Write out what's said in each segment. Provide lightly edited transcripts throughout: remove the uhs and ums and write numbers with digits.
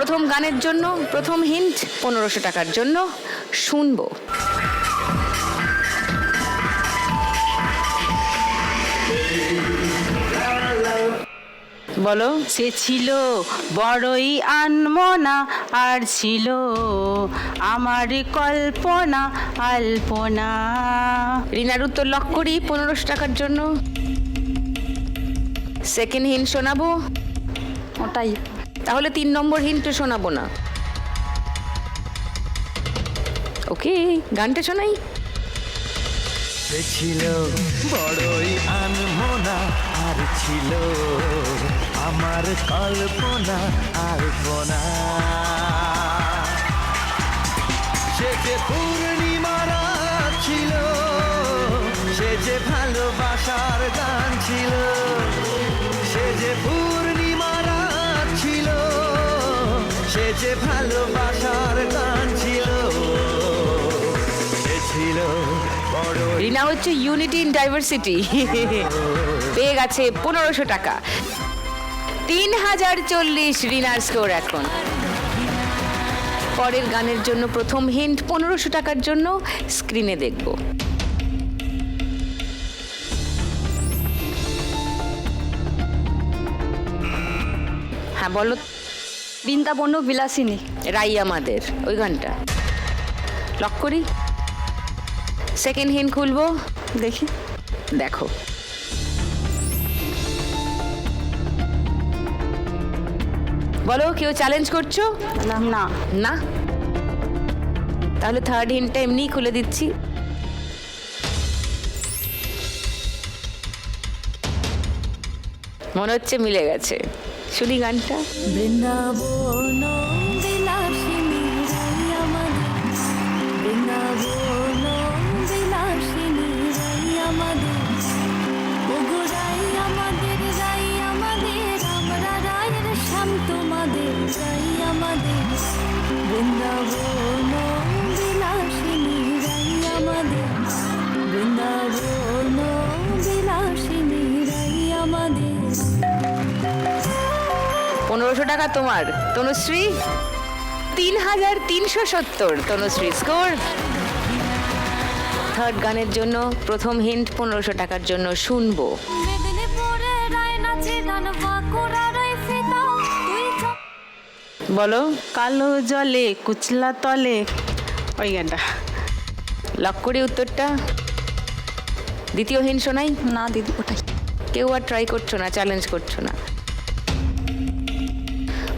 প্রথম গানের জন্য প্রথম হিন্ট 1500 টাকার জন্য শুনবো। বলো। সে ছিল বড়ই আনমনা, আর ছিল আমার কল্পনা আলপনা। রিনার উত্তর লক করি 1500 টাকার জন্য। সেকেন্ড হিন্ট শোনাবো? ওটাই। তাহলে 3 নম্বর হিন্টও শোনাবো না। ওকে, গানটা শোনাই। সে ছিল বড়ই আনমনা, আর ছিল আমার কল্পনা আলপনা। সে যে পূর্ণিমার রাত ছিল, সে যে ভালোবাসার গান ছিল। সে যে পূর্ণিমার রাত ছিল, সে যে ভালোবাসার গান ছিল। সে ছিল রিনা হচ্ছে ইউনিটি ইন ডাইভার্সিটি। পেয়ে গেছে 1500 টাকা। 3040 রিনার স্কোর এখন। পরের গানের জন্য প্রথম হিন্ট 1500 টাকার জন্য স্ক্রিনে দেখব। হ্যাঁ বলো। বৃন্দাবন বিলাসিনী। রাই আমাদের, ওই গানটা লক করি। সেকেন্ড হিন্ট খুলবো, দেখি। দেখো। বলো, কেউ চ্যালেঞ্জ করছো? না। না, তাহলে থার্ড হিন্টটা এমনিই খুলে দিচ্ছি। মনে হচ্ছে মিলে গেছে। শুনি গানটা। বৃন্দাবন বিলাসিনী রাই আমাদের, বৃন্দাবন বিলাসিনী রাই আমাদের, ওগো রাই আমাদের, রাই আমাদের, আমরা রায়ের শ্যাম তোমাদের, রাই আমাদের। বৃন্দাবন বিলাসিনী রাই আমাদের, বৃন্দাবন বিলাসিনী রাই আমাদের। 1500 টাকা তোমার। তনুশ্রী 3370 তনুশ্রী স্কোর। থার্ড গানের জন্য প্রথম হিন্ট 1500 টাকার জন্য শুনবো। মেদিনীপুরে রায় নাচে গান বাঁকুড়া রায় ফিতা, তুই বলো। কালো জলে কুচলা তলে, ওই গানটা। লক করি উত্তরটা। দ্বিতীয় হিন্ট শোনাই। না দিদি, ওটাই। কেউ আর ট্রাই করছো না, চ্যালেঞ্জ করছো না।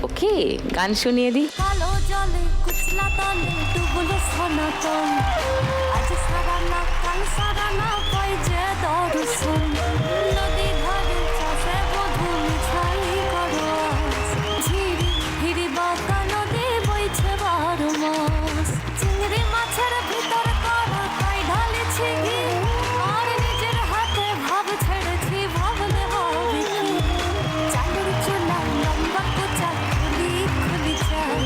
ওকে, গান শুনিয়ে দিই। কালো জলে কুচলা তলে ডুবলো সনাতন, আজ সারা না কাল সারা না পাই যে দর্শন। নদী ধারে চাষে বধূ মিছাই করো আস, ঝিরি হিরি বাঁকা নদী বইছে 12 মাস। চিংড়ি মাছের ভিতর করো তাই ঢালেছি ঘি, আর নিজের হাতে ভাব ছেড়েছি ভাবলে হবে কি। চালের চুলা লম্বা কোচা খুলি খুলি চাল,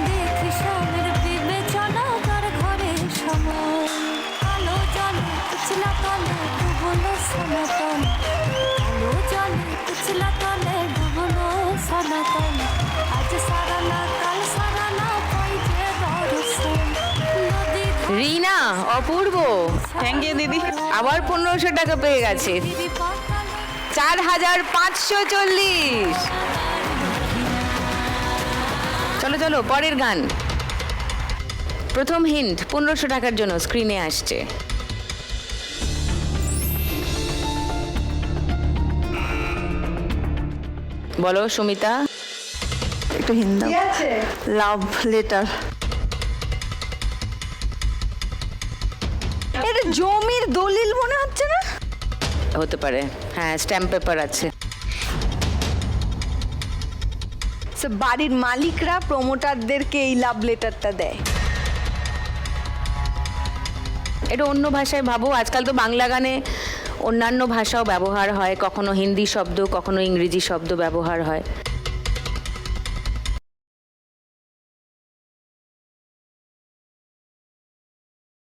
দেখি স্বামীর বিবেচনা কার ঘরে সময়। কালো জলে কুচলা তলে ডুবলো সনাতন, কালো জলে কুচলা তলে ডুবলো সনাতন, আজ সারা না কাল সারা না পাই যে দর্শন। নদী রিনা, অপূর্ব, থ্যাংক ইউ দিদি। আবার 1500 টাকা পেয়ে গেছে। 4540। চলো চলো, পরের গান। প্রথম হিন্ট 1500 টাকার জন্য স্ক্রিনে আসছে। বলো সুমিতা। একটু হিন্দি। Love letter. এটা জমির দলিল মনে হচ্ছে না? হতে পারে, হ্যাঁ, স্ট্যাম্প পেপার আছে। বাড়ির মালিকরা প্রমোটারদেরকে এই লাভ লেটারটা দেয়। এটা অন্য ভাষায় ভাবো। আজকাল তো বাংলা গানে অন্যান্য ভাষাও ব্যবহার হয়, কখনো হিন্দি শব্দ, কখনো ইংরেজি শব্দ ব্যবহার হয়।